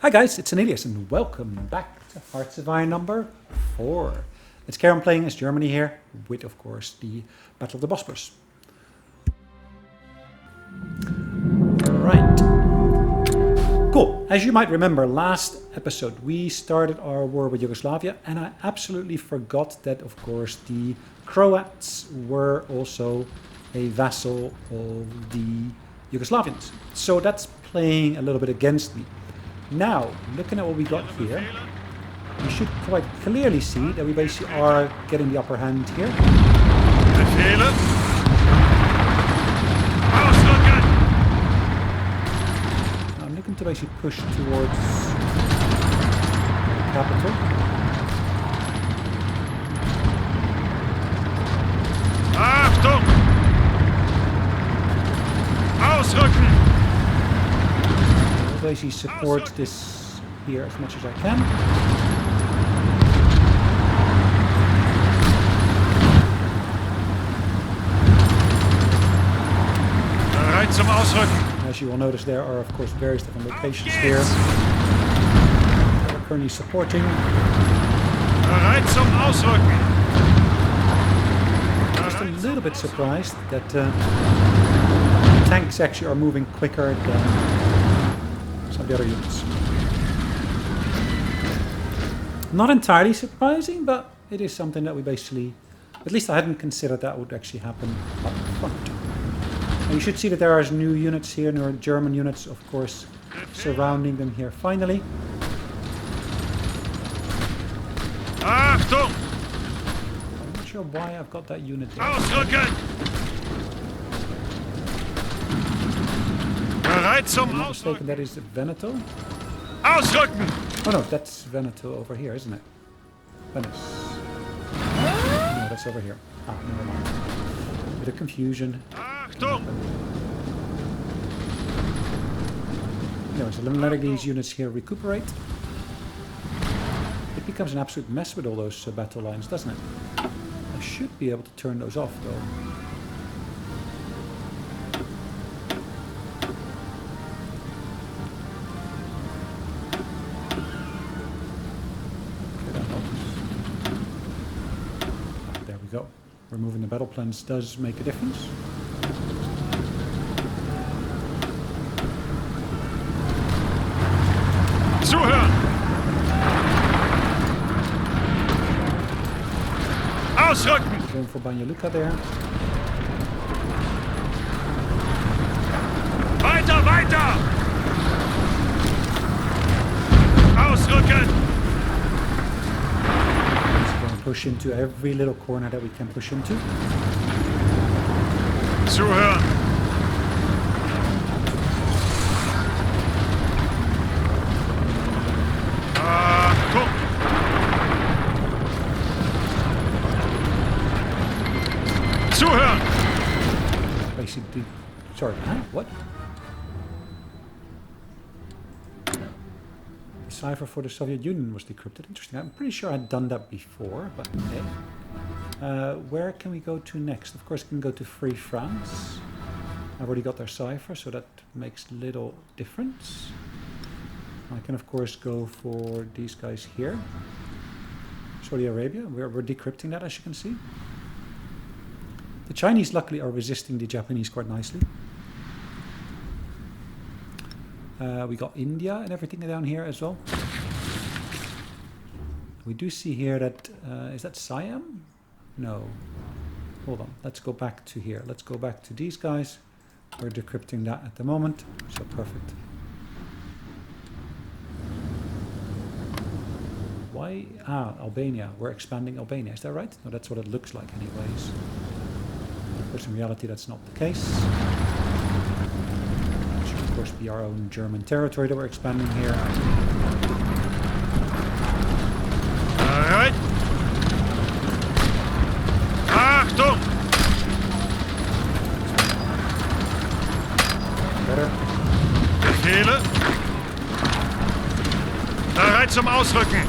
Hi guys, it's Sonelias and welcome back to Hearts of Iron number 4. Let's carry on playing as Germany here, with of course the Battle of the Bosporus. Alright. Cool. As you might remember, last episode we started our war with Yugoslavia and I absolutely forgot that of course the Croats were also a vassal of the Yugoslavians. So that's playing a little bit against me. Now, looking at what we got here, you should quite clearly see that we basically are getting the upper hand here. I'm looking to basically push towards the capital. Achtung! Ausrücken! I'll basically support this here as much as I can. Bereit zum Ausrücken. As you will notice, there are of course various different locations here that we're currently supporting. Bereit zum Ausrücken. Just a little bit surprised that tanks actually are moving quicker than some of the other units. Not entirely surprising, but it is something that we basically, at least I hadn't considered that would actually happen up front. And you should see that there are new units here, new German units, of course, surrounding them here finally. Achtung! I'm not sure why I've got that unit there. Ausrücken! Bereit zum If I'm not mistaken, Ausrücken. that is Veneto. Ausrücken! Oh no, that's Veneto over here, isn't it? Venice. No, that's over here. Ah, never mind. Bit of confusion. Achtung! Anyway, so letting these units here recuperate. It becomes an absolute mess with all those battle lines, doesn't it? I should be able to turn those off, though. There we go. Removing the battle plans does make a difference. Zuhören! Ausrücken! Going for Banja Luka there. Weiter, weiter! Ausrücken! Just going to push into every little corner that we can push into. Zuhören! Achtung! Zuhören! Basically, sorry, huh? What? The cipher for the Soviet Union was decrypted. Interesting. I'm pretty sure I'd done that before, but okay. Where can we go to next? Of course, we can go to Free France. I've already got their cipher, so that makes little difference. I can, of course, go for these guys here. Saudi Arabia. We're decrypting that, as you can see. The Chinese, luckily, are resisting the Japanese quite nicely. We got India and everything down here as well. We do see here that, is that Siam? No. Hold on, let's go back to here. Let's go back to these guys. We're decrypting that at the moment, so perfect. Why? Ah, Albania. We're expanding Albania, is that right? No, that's what it looks like anyways. Of course, in reality, that's not the case. It should, of course, be our own German territory that we're expanding here. Bereit! Achtung! Better. Befehle! Bereit zum Ausrücken!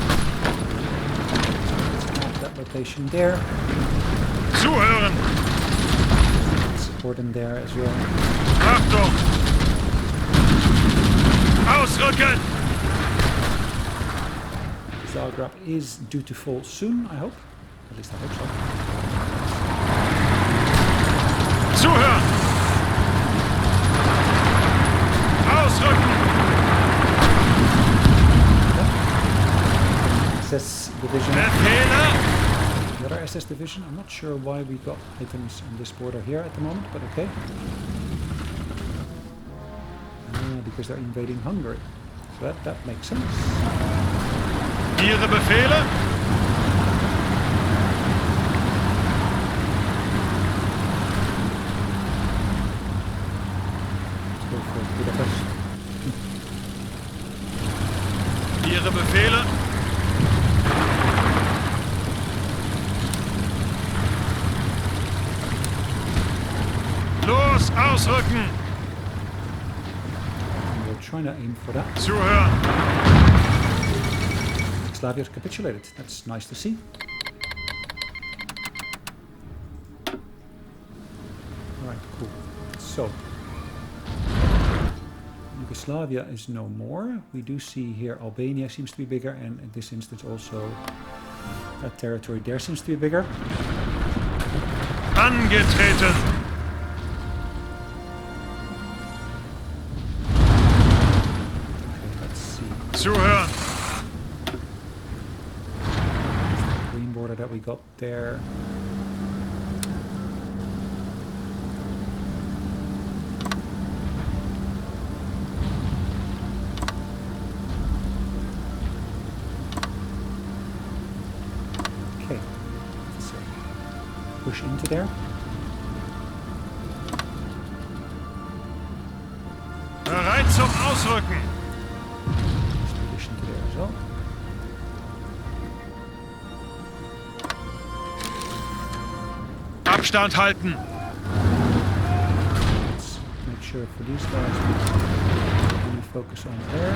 That location there. Zuhören! Support them there as well. Achtung! Ausrücken! Zagreb is due to fall soon, I hope. At least I hope so. Zuhören! Ausrücken! SS division. Befehle! The other SS division. I'm not sure why we got items on this border here at the moment, but okay. Because they're invading Hungary. So that makes sense. Ihre Befehle? Let's go for Budapest. Ihre Befehle? Los, ausrücken! Trying to aim for that. Zuhören! Yugoslavia has capitulated. That's nice to see. Alright, cool. So, Yugoslavia is no more. We do see here Albania seems to be bigger, and in this instance also that territory there seems to be bigger. Angetreten! Zuhören! The green border that we got there. Okay, let's push into there. Bereit zum Ausrücken! Well, Abstand halten! let's make sure for these guys we really focus on there.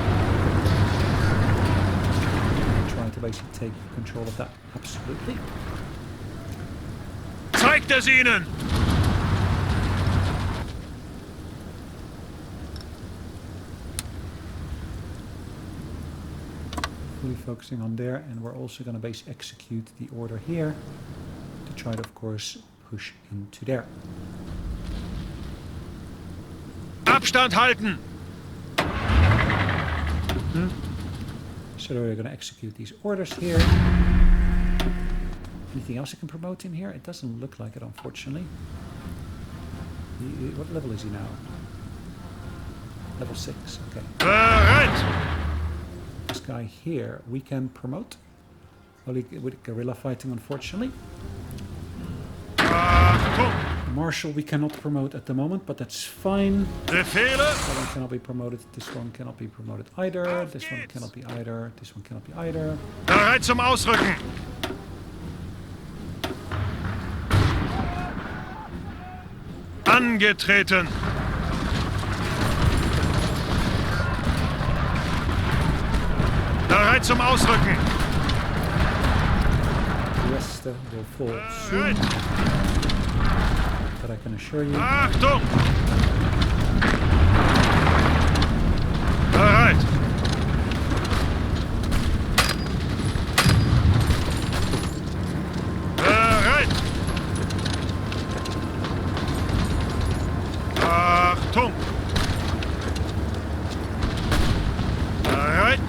Try to basically take control of that, absolutely. Zeigt es ihnen! Fully focusing on there, and we're also going to execute the order here to try to, of course, push into there. Abstand halten! So we're going to execute these orders here. Anything else I can promote in here? It doesn't look like it, unfortunately. What level is he now? Level 6, okay. Bereit! This guy here we can promote. Only with guerrilla fighting, unfortunately. Achtung! Marshal we cannot promote at the moment, but that's fine. Befehle! That one cannot be promoted. This one cannot be promoted either. This one cannot be either. This one cannot be either. Bereit zum Ausrücken! Angetreten! Bereit zum Ausrücken! The rest will fall soon. But I can assure you. Achtung! Bereit! Bereit! Achtung! Bereit!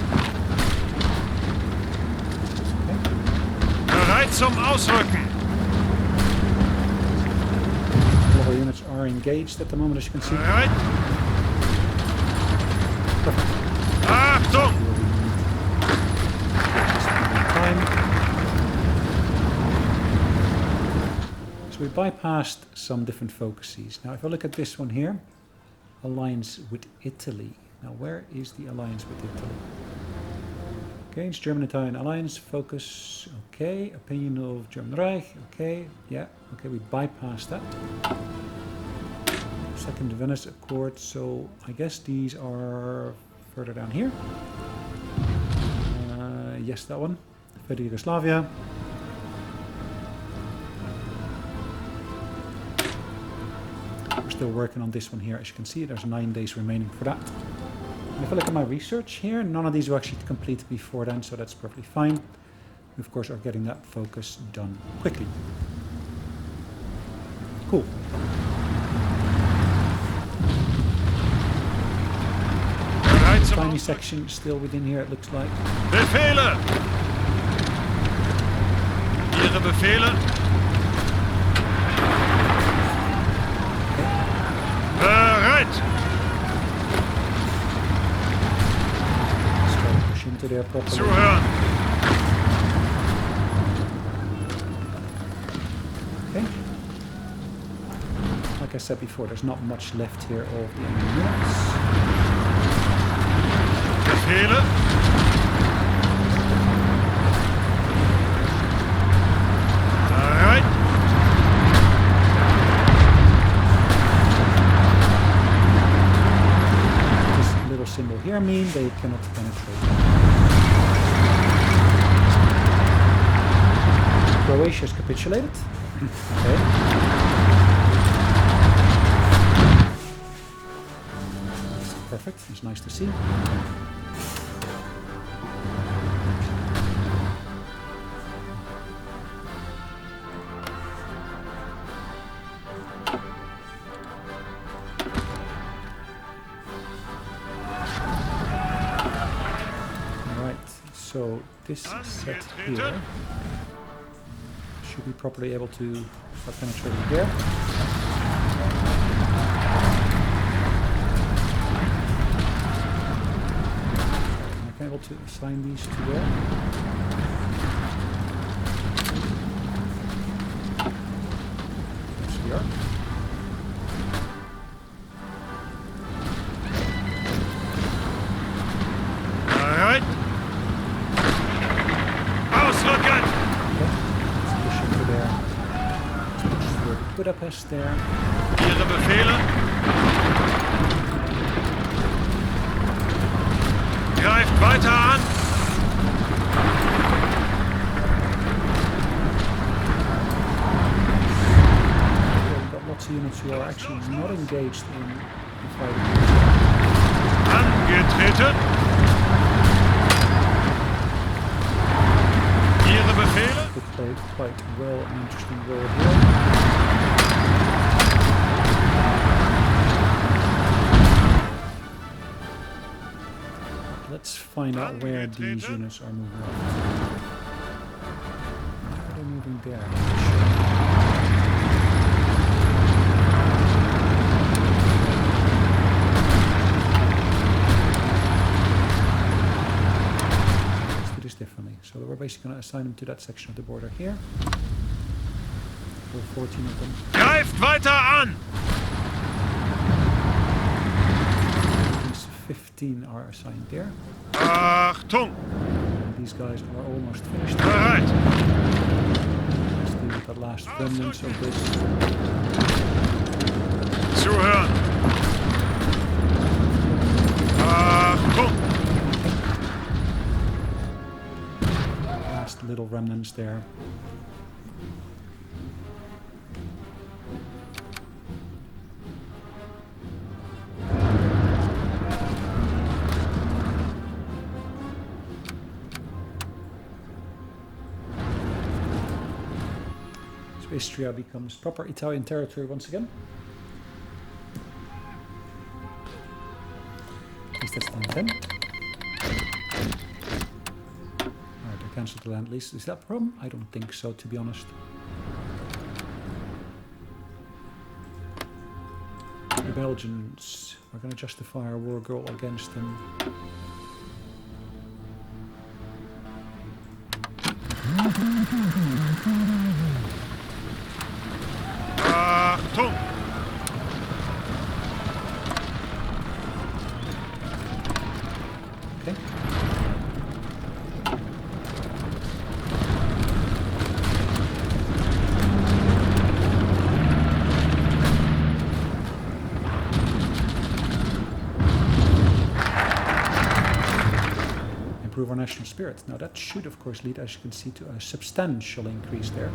Bereit zum Ausrücken! All our units are engaged at the moment, as you can see. Bereit! Achtung! Time. So we bypassed some different focuses. Now if I look at this one here, alliance with Italy. Now where is the alliance with Italy? Against German-Italian alliance, focus, okay. Opinion of German Reich, okay. Yeah, okay, we bypassed that. Second Venice Accord, so I guess these are further down here. Yes, that one. Further Yugoslavia. We're still working on this one here. As you can see, there's 9 days remaining for that. If I look at my research here, none of these were actually completed before then, so that's perfectly fine. We of course are getting that focus done quickly. Cool. Tiny section still within here, it looks like. Befehle! Ihre Befehle? Bereit! Let's try to push into there properly. Zuhören! Okay. Like I said before, there's not much left here of the enemy units. Befehle? Bereit? This little symbol here mean they cannot penetrate. Croatia's capitulated. Okay. Perfect. It's nice to see. So this set here should be properly able to start penetrating there. Am I able to assign these to there? Yes, we are. Budapest there. Ihre Befehle? Greift weiter an! We've got lots of units who are actually not engaged in the fighting. Angetreten! Ihre Befehle? They played quite well, an interesting role here. Let's find out where these units are moving on. Why are they moving there? Let's do this differently. So we're basically going to assign them to that section of the border here. All 14 of them. Greift weiter an! 15 are assigned there. Achtung! And these guys are almost finished. Bereit! Let's deal with the last remnants of this. Zuhören! Achtung! Last little remnants there. Istria becomes proper Italian territory once again. At least that's time 10. Alright, I cancelled the land lease. Is that a problem? I don't think so, to be honest. The Belgians, we're going to justify our war goal against them. Achtung! Okay. Improve our national spirit. Now that should of course lead, as you can see, to a substantial increase there.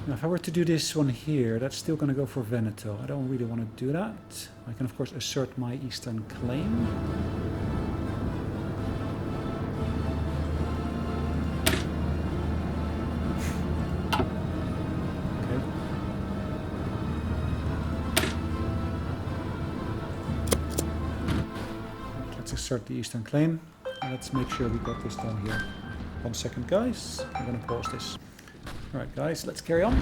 Now, if I were to do this one here, that's still going to go for Veneto. I don't really want to do that. I can, of course, assert my eastern claim. Okay. Let's assert the eastern claim. And let's make sure we got this done here. 1 second, guys. I'm going to pause this. Alright guys, let's carry on.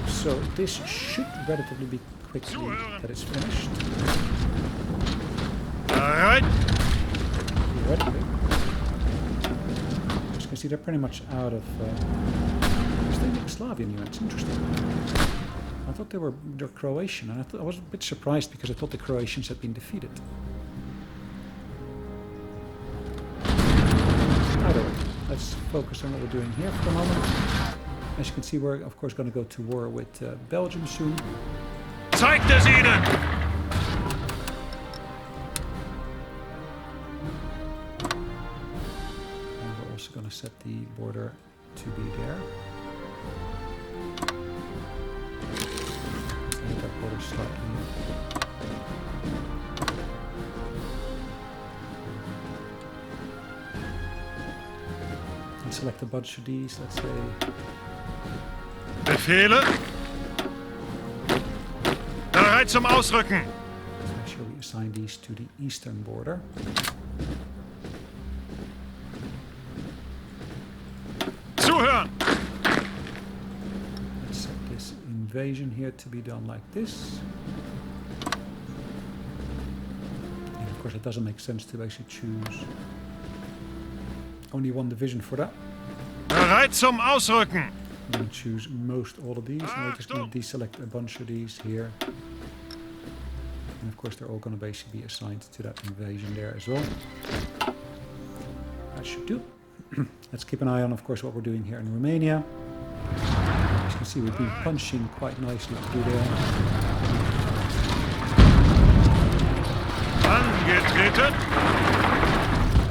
So this should relatively be quickly that it's finished. Alright. Theoretically. As you can see, they're pretty much out of still Yugoslavian units. Interesting. I thought they're Croatian, and I was a bit surprised because I thought the Croatians had been defeated. Either way. Let's focus on what we're doing here for the moment. As you can see, we're of course going to go to war with Belgium soon. Zeigt es ihnen! And we're also going to set the border to be there. Let's make that border slightly. Select a bunch of these, let's say. Befehle? Bereit zum Ausrücken! Let's make sure we assign these to the eastern border. Zuhören! Let's set this invasion here to be done like this. And of course it doesn't make sense to actually choose only one division for that. Bereit zum Ausrücken! I'm going to choose most all of these, and we're just going to deselect a bunch of these here. And of course they're all going to basically be assigned to that invasion there as well. That should do. Let's keep an eye on, of course, what we're doing here in Romania. As you can see, we've been punching quite nicely through there. Angetreten!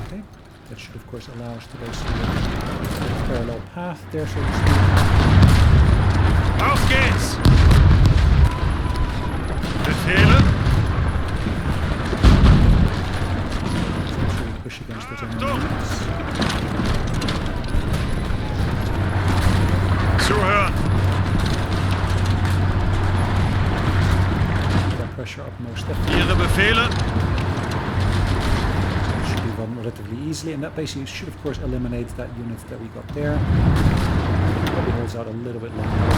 Okay, that should, of course, allow us to basically a parallel path there, so to speak. Auf geht's! Befehle? So we push against those enemy units. Zuhören! Keep that pressure up most definitely. Ihre Befehle? Should be run relatively easily, and that basically should, of course, eliminate that unit that we got there. Probably holds out a little bit longer.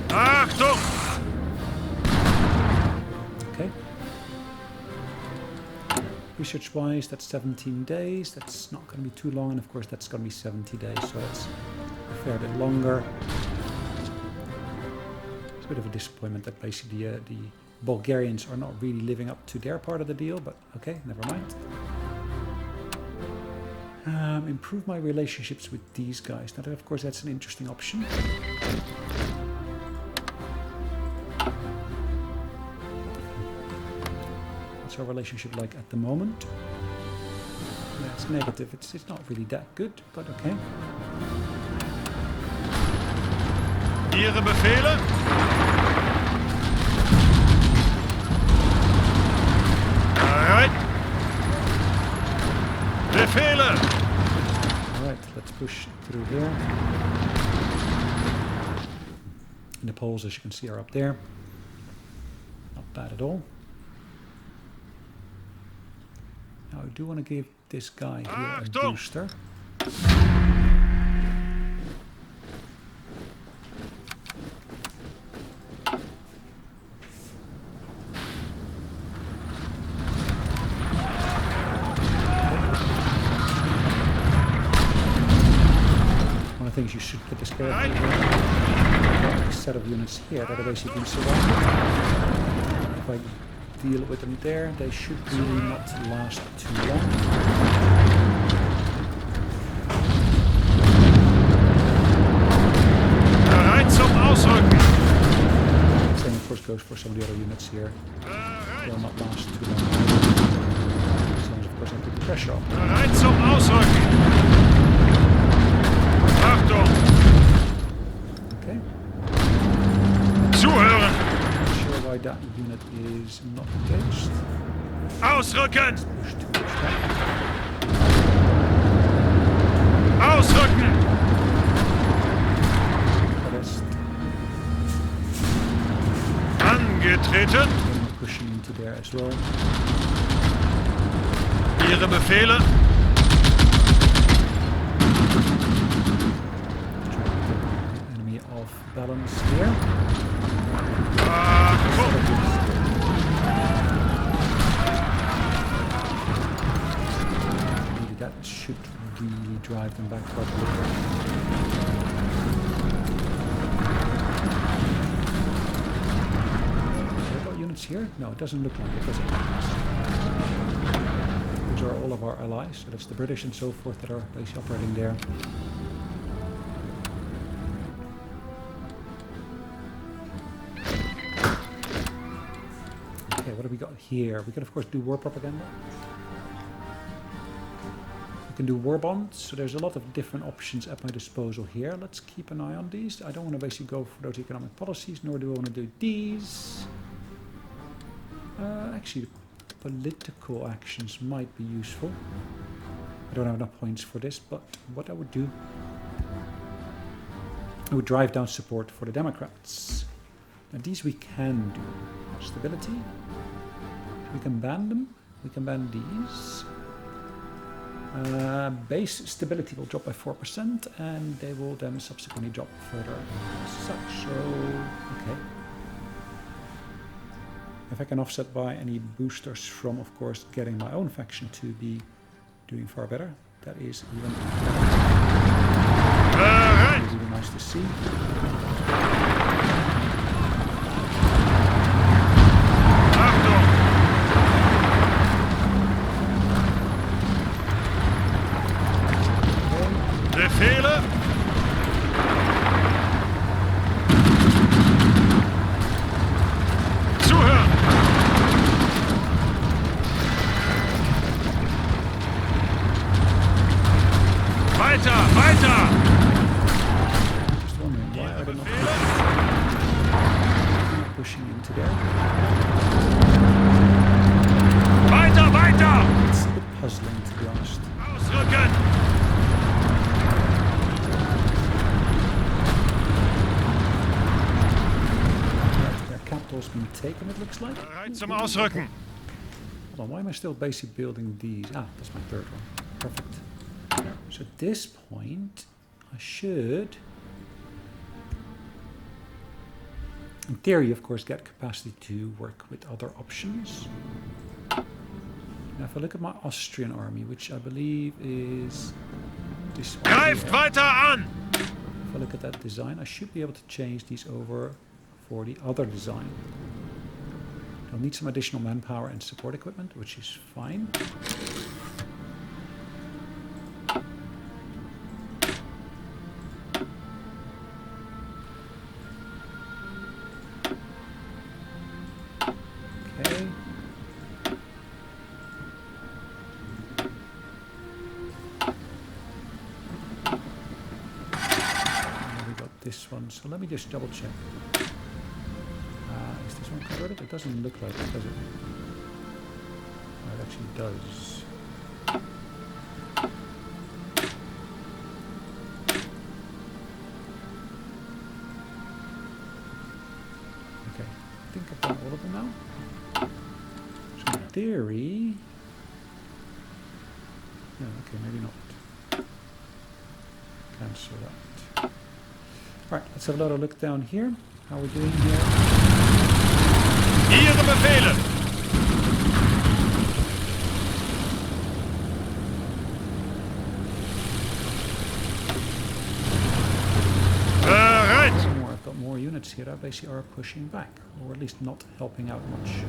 Achtung! Okay. Research-wise, that's 17 days. That's not going to be too long, and of course, that's going to be 70 days, so that's a fair bit longer. It's a bit of a disappointment that basically the Bulgarians are not really living up to their part of the deal, but okay, never mind. Improve my relationships with these guys. Now, of course, that's an interesting option. What's our relationship like at the moment? Yeah, it's negative. It's not really that good, but okay. Ihre Befehle? Bereit? Befehle! Alright, let's push through here. And the poles, as you can see, are up there. Not bad at all. Now I do want to give this guy here a booster. One of the things you should put this carefully here. A set of units here that are basically surrounded. If I deal with them there, they should really not last too long. Bereit zum Ausrücken! Same of course goes for some of the other units here. They'll not last too long. As long as of course I put the pressure on. Bereit zum Ausrücken! Achtung! Okay. Zuhören! Not sure why that unit is not engaged. Ausrücken! Push too much back. Ausrücken! Rest. Angetreten! Pushing into there as well. Ihre Befehle? Enemy off balance here. Achtung! Maybe that should really drive them back properly. Have I got units here? No, it doesn't look like it, does it? Those are all of our allies, so that's the British and so forth that are basically operating there. Okay, what have we got here? We can of course do war propaganda. We can do war bonds, so there's a lot of different options at my disposal here. Let's keep an eye on these. I don't want to basically go for those economic policies, nor do I want to do these. Actually, political actions might be useful. I don't have enough points for this, but what I would do, I would drive down support for the Democrats. Now these we can do. Stability. We can ban them. We can ban these. Base stability will drop by 4% and they will then subsequently drop further as such. So, okay. If I can offset by any boosters from, of course, getting my own faction to be doing far better, that is even really nice to see. Befehle? Zuhören! Weiter, weiter! Just wondering why are they not pushing into there? Weiter, weiter! It's a bit puzzling, to be honest. Ausrücken! Capital's been taken, it looks like. Bereit zum Ausrücken. Hold on, why am I still basically building these? Ah, that's my third one. Perfect. So at this point, I should, in theory, of course, get capacity to work with other options. Now, if I look at my Austrian army, which I believe is this one. Greift weiter an! If I look at that design, I should be able to change these over for the other design. I'll need some additional manpower and support equipment, which is fine. Okay. And we got this one, so let me just double check. Is this one converted? It doesn't look like it, does it? Oh, it actually does. Okay, I think I've done all of them now. So in theory... No, okay, maybe not. Cancel that. Alright, let's have another look down here. How we're doing here. Ihre Befehle! Bereit! I've got more units here that basically are pushing back, or at least not helping out much.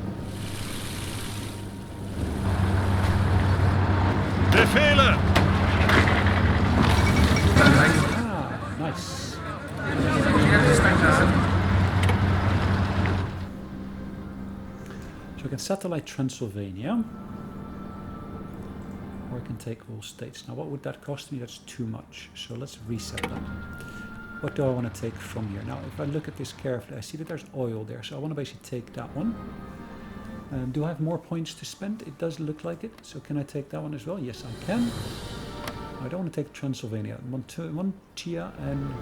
Befehle! Ah, nice. So I can satellite Transylvania, or Or I can take all states. Now what would that cost me? That's too much. So let's reset that. What do I want to take from here? Now if I look at this carefully, I see that there's oil there. So I want to basically take that one. Do I have more points to spend? It does look like it. So can I take that one as well? Yes, I can. I don't want to take Transylvania. Montia and...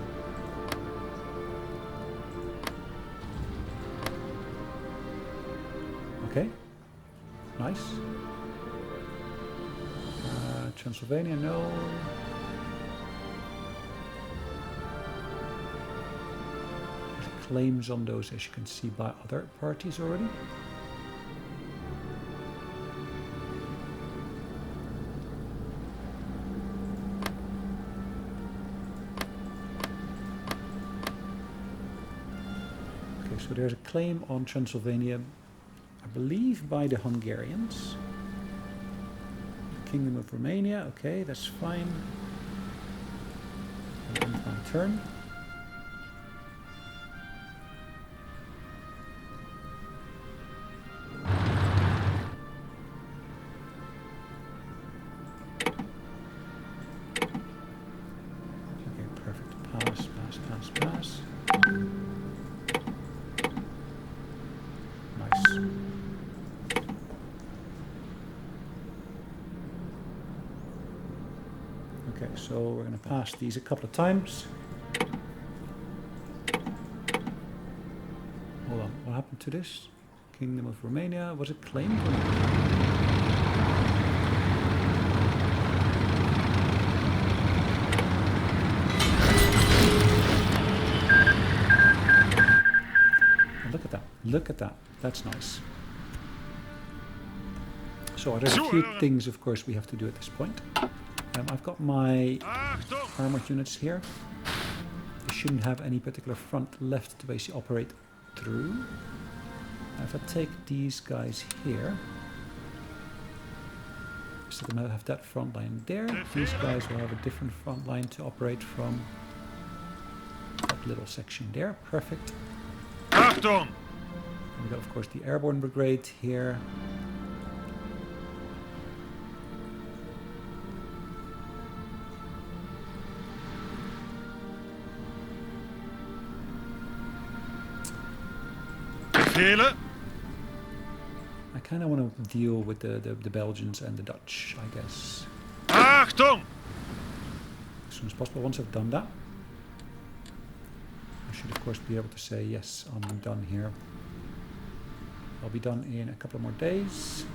Okay. Nice. Transylvania, no. There's claims on those, as you can see, by other parties already. Okay, so there's a claim on Transylvania, I believe by the Hungarians. Kingdom of Romania, okay, that's fine. End my turn. Okay, perfect. Pass, pass, pass, pass. Nice. Okay, so we're going to pass these a couple of times. Hold on, what happened to this? Kingdom of Romania, was it claimed or not? Oh, look at that, look at that, that's nice. So there's a few things, of course, we have to do at this point. I've got my armored units here. They shouldn't have any particular front left to basically operate through. If I take these guys here, so they might have that front line there. These guys will have a different front line to operate from. That little section there, perfect. Achtung! We've got, of course, the airborne brigade here. Befehle. I kind of want to deal with the Belgians and the Dutch, I guess, Achtung! as soon as possible. Once I've done that, I should, of course, be able to say, yes, I'm done here. I'll be done in a couple more days.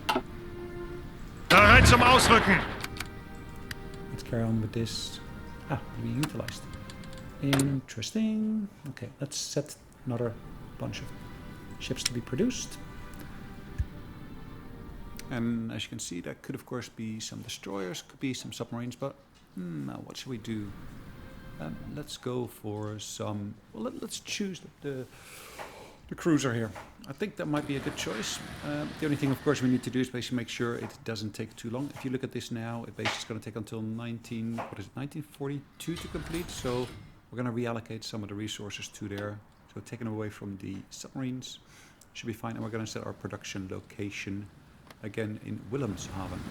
Bereit zum Ausrücken! Let's carry on with this. Ah, we utilized. Interesting. Okay, let's set another bunch of ships to be produced. And as you can see, that could of course be some destroyers, could be some submarines, but now what should we do? Let's go for some, well, let's choose the cruiser here. I think that might be a good choice. The only thing of course we need to do is basically make sure it doesn't take too long. If you look at this now, it basically is going to take until 1942 to complete, so we're going to reallocate some of the resources to there. So taking away from the submarines should be fine, and we're going to set our production location again in Wilhelmshaven.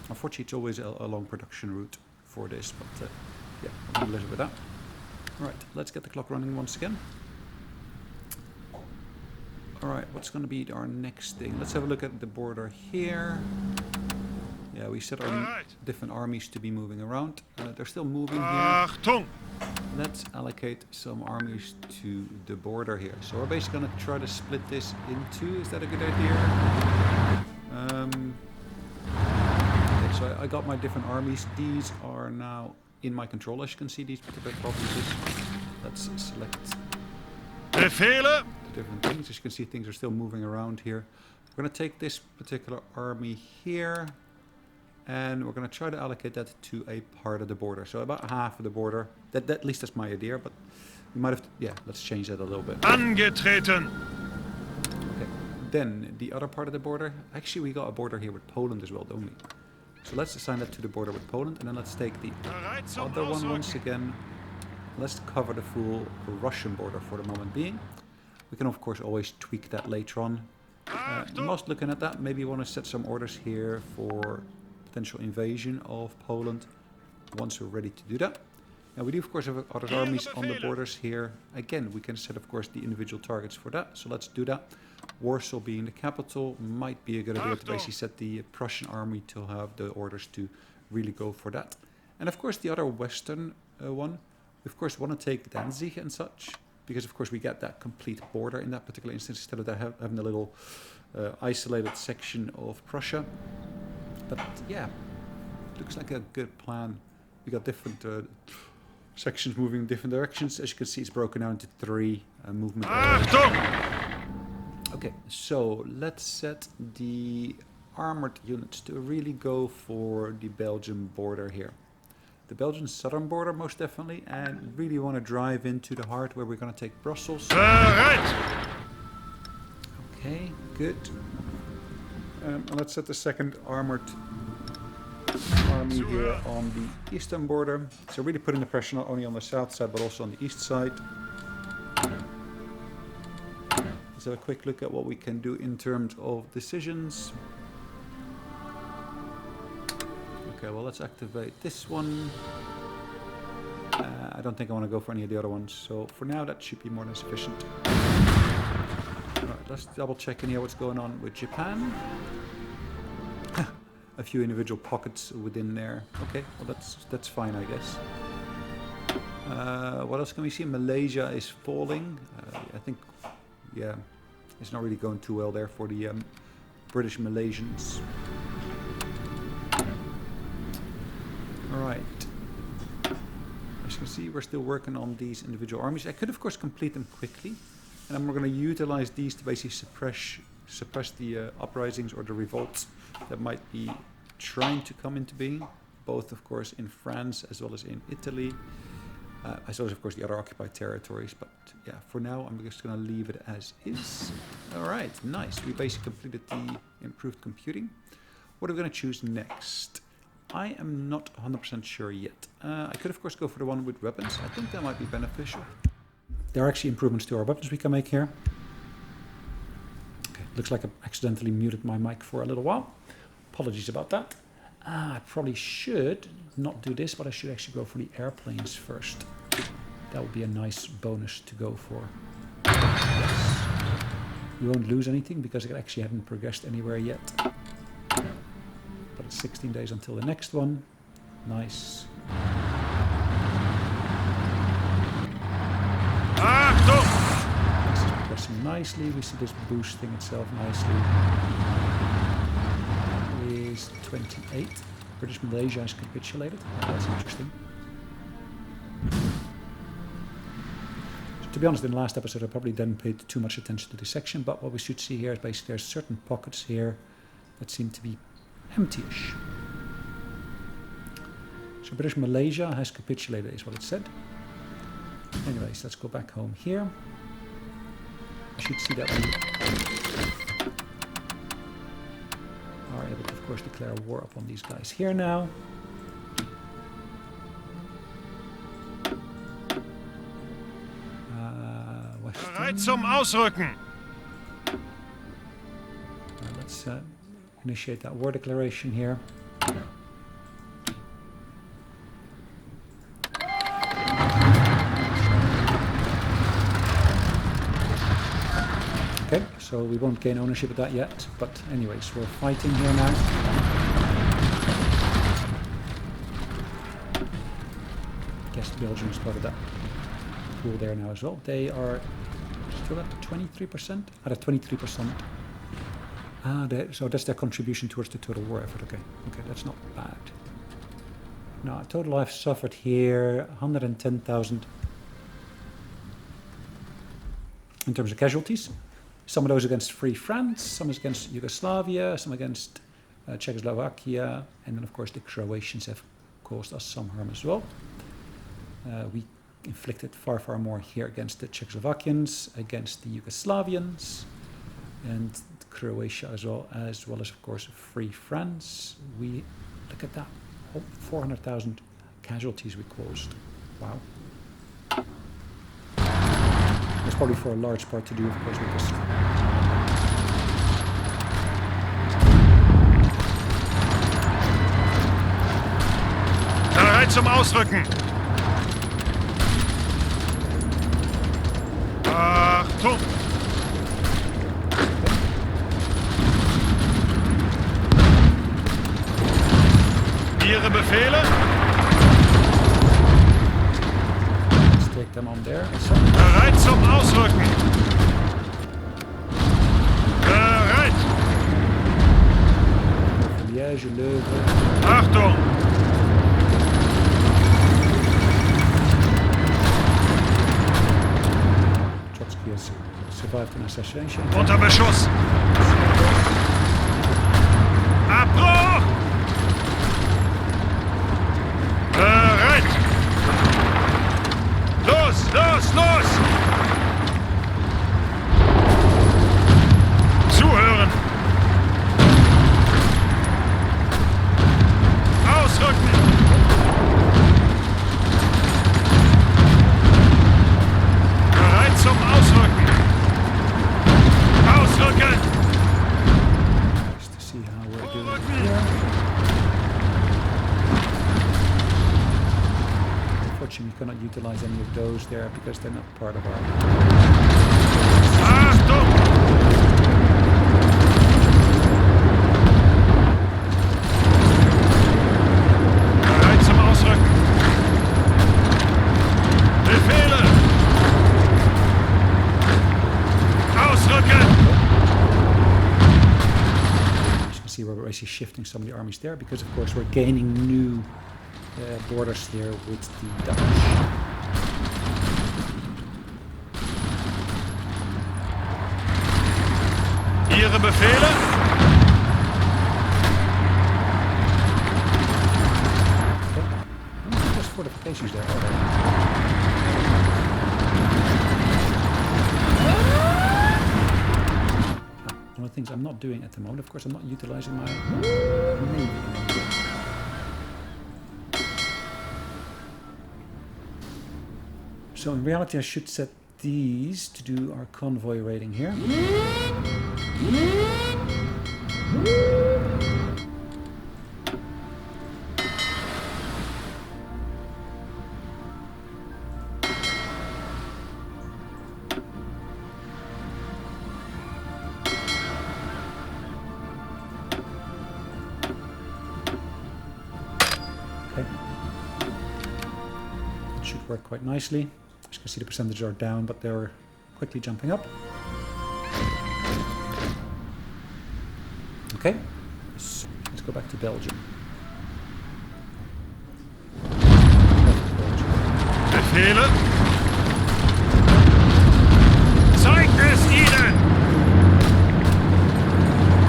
Unfortunately, it's always a long production route for this, but yeah, I'm going to live with that. Alright, let's get the clock running once again. Alright, what's going to be our next thing? Let's have a look at the border here. Yeah, we set our different armies to be moving around. They're still moving here. Achtung! Let's allocate some armies to the border here. So we're basically going to try to split this in two. Is that a good idea? Okay, so I got my different armies. These are now in my control, as you can see, these particular provinces. Let's select Befehle! the different things. As you can see, things are still moving around here. We're going to take this particular army here, and we're going to try to allocate that to a part of the border. So about half of the border. That at least that's my idea, but we might have to, yeah, let's change that a little bit. Angetreten! Okay, then the other part of the border. Actually, we got a border here with Poland as well, don't we? So let's assign that to the border with Poland, and then let's take the other one once again. Let's cover the full Russian border for the moment being. We can of course always tweak that later on. Whilst looking at that, maybe you want to set some orders here for potential invasion of Poland once we're ready to do that. Now we do of course have other armies on the borders here. Again, we can set of course the individual targets for that, so let's do that. Warsaw being the capital might be a good idea to basically set the Prussian army to have the orders to really go for that. And of course the other western one, we of course want to take Danzig and such, because of course we get that complete border in that particular instance instead of that having a little isolated section of Prussia. But yeah, looks like a good plan. We got different sections moving in different directions. As you can see, it's broken down into 3 movement areas. Okay, so let's set the armored units to really go for the Belgian border here. The Belgian southern border most definitely, and really want to drive into the heart where we're going to take Brussels. Okay, good. And let's set the second armored army here on the eastern border. So really putting the pressure not only on the south side but also on the east side. Let's have a quick look at what we can do in terms of decisions. Okay, well let's activate this one. I don't think I want to go for any of the other ones, so for now that should be more than sufficient. Alright, let's double check in here what's going on with Japan. A few individual pockets within there. Okay, well that's fine, I guess. What else can we see? Malaysia is falling. I think, yeah, it's not really going too well there for the British Malaysians. Alright. As you can see, we're still working on these individual armies. I could of course complete them quickly, and then we're going to utilize these to basically suppress the uprisings or the revolts that might be trying to come into being, both of course in France as well as in Italy, as well as of course the other occupied territories. But yeah, for now I'm just going to leave it as is. Alright, nice. We basically completed the improved computing. What are we going to choose next? I am not 100% sure yet. I could of course go for the one with weapons. I think that might be beneficial. There are actually improvements to our weapons we can make here. Okay, looks like I accidentally muted my mic for a little while. Apologies about that. I probably should not do this, but I should actually go for the airplanes first. That would be a nice bonus to go for. Yes. We won't lose anything because it actually haven't progressed anywhere yet. But it's 16 days until the next one. Nice. This is progressing nicely. We see this boosting itself nicely. Is 28. British Malaysia has capitulated. That's interesting. So to be honest, in the last episode I probably didn't pay too much attention to this section, but what we should see here is basically there's certain pockets here that seem to be empty-ish. So British Malaysia has capitulated is what it said. Anyways, let's go back home here. I should see that we are able to, of course, declare war upon these guys here now. Bereit zum Ausrücken. Let's initiate that war declaration here. Okay, so we won't gain ownership of that yet, but anyways, we're fighting here now. I guess Belgium is part of that pool there now as well. They are still at 23%? At a 23%. So that's their contribution towards the total war effort. Okay, that's not bad. Now, total I've suffered here 110,000 in terms of casualties. Some of those against Free France, some against Yugoslavia, some against Czechoslovakia, and then of course the Croatians have caused us some harm as well. We inflicted far more here against the Czechoslovakians, against the Yugoslavians, and Croatia as well as of course Free France. We look at that, 400,000 casualties we caused. Wow. There's probably for a large part to do, of course, with this. zum Ausrücken. Achtung! Ihre Befehle? Let's take them on there. Bereit zum Ausrücken. Bereit. Liège, Leuven. Achtung! Trotsky has survived an assassination. Unter Beschuss. Abbruch! Bereit! Los, los, los! Zuhören! Ausrücken! Bereit zum Ausrücken! Ausrücken! Just to see how we're doing here. Unfortunately, we cannot utilize any of those there because they're not part of our... Achtung! Bereit zum Ausrücken! Befehle! Ausrücken! As you can see, we're basically shifting some of the armies there because, of course, we're gaining new borders here with the Dutch. Ihre Befehle? There's fortifications there already. One of the things I'm not doing at the moment, of course, I'm not utilizing my navy anymore. So in reality, I should set these to do our convoy raiding here. Okay. It should work quite nicely. As you can see, the percentages are down, but they're quickly jumping up. Okay, so let's go back to Belgium. Befehle? Zeigt es ihnen!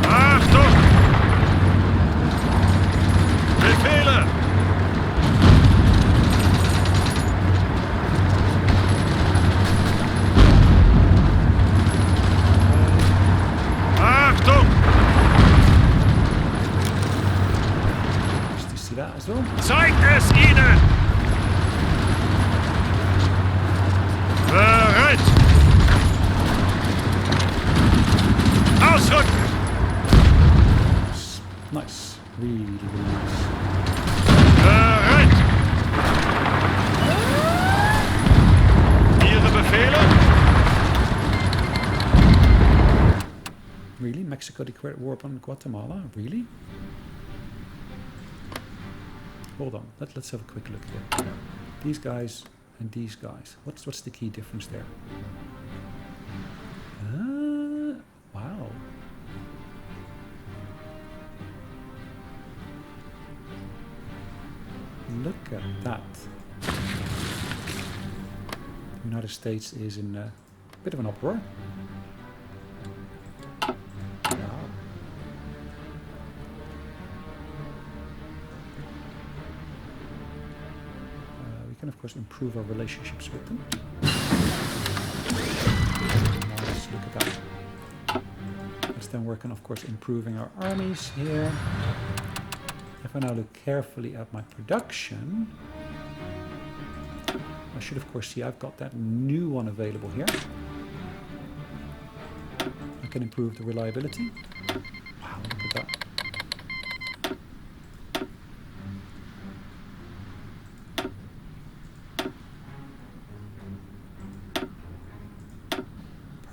Achtung! Befehle! Achtung! Just to see that as well. Zeigt es ihnen! Bereit! Ausrücken! Nice, really, really nice. Bereit! Ihre Befehle? Really? Mexico declared war upon Guatemala? Really? Hold on, let's have a quick look here. These guys and these guys. What's the key difference there? Wow. Look at that. The United States is in a bit of an uproar. Wow. We can of course improve our relationships with them. Nice, look at that. Let's then work on, of course, improving our armies here. If I now look carefully at my production, I should of course see I've got that new one available here. I can improve the reliability. Wow, look at that.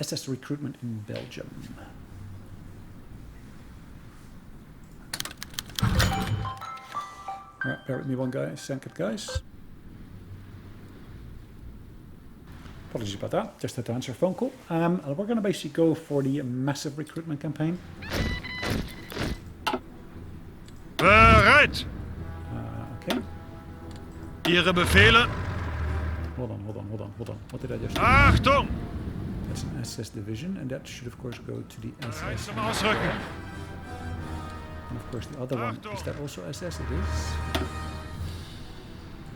SS recruitment in Belgium. Alright, bear with me one second, guys. Apologies about that, just had to answer a phone call. We're going to basically go for the massive recruitment campaign. Bereit! Okay. Ihre Befehle? Hold on. What did I just do? Achtung! That's an SS division, and that should of course go to the Bereit SS. zum Ausrücken! And of course the other one, is that also SS? It is.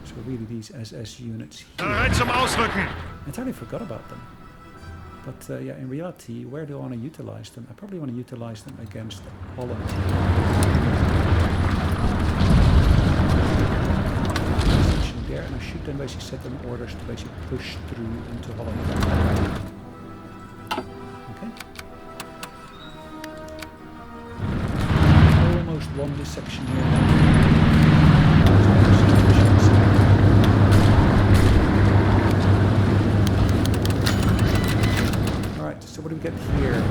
So really these SS units here. Bereit zum Ausrücken! I entirely forgot about them. But yeah, in reality, where do I want to utilize them? I probably want to utilize them against Holland. Section there, and I should then basically set them orders to basically push through into Holland. Okay. Almost won this section here. So what do we get here?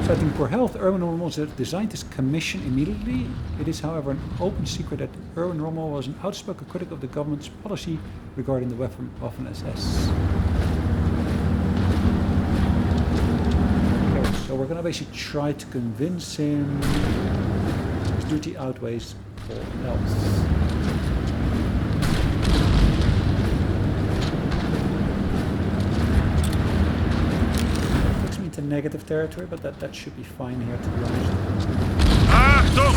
Fighting poor health. Erwin Rommel designed this commission immediately. It is, however, an open secret that Erwin Rommel was an outspoken critic of the government's policy regarding the Waffen SS. Okay, so we're going to basically try to convince him his duty outweighs poor health. Into negative territory, but that should be fine here, to be honest. Achtung!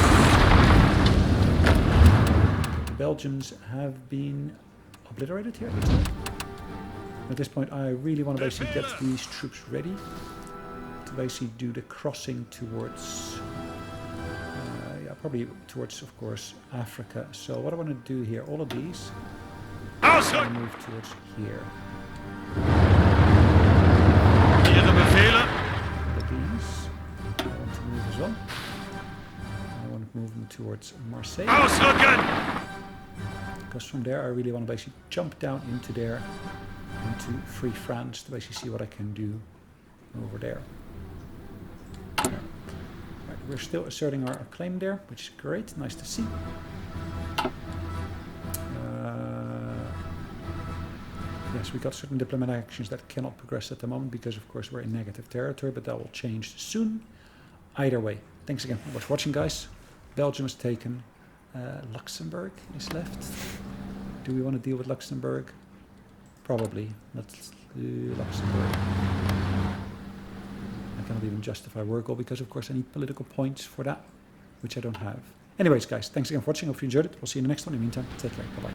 The Belgians have been obliterated here. At this point, I really want to basically get these troops ready to basically do the crossing towards, yeah, probably towards, of course, Africa. So what I want to do here, all of these, I move towards here. Ihre Befehle? These I want to move as well. I want to move them towards Marseille. Ausrücken! Because from there I really want to basically jump down into there, into Free France, to basically see what I can do over there. Right, we're still asserting our claim there, which is great, nice to see. Yes, we got certain diplomatic actions that cannot progress at the moment because, of course, we're in negative territory, but that will change soon. Either way, thanks again for watching, guys. Belgium is taken. Luxembourg is left. Do we want to deal with Luxembourg? Probably. Let's do Luxembourg. I cannot even justify war goal because, of course, I need political points for that, which I don't have. Anyways, guys, thanks again for watching. Hope you enjoyed it. We'll see you in the next one. In the meantime, take care. Bye-bye.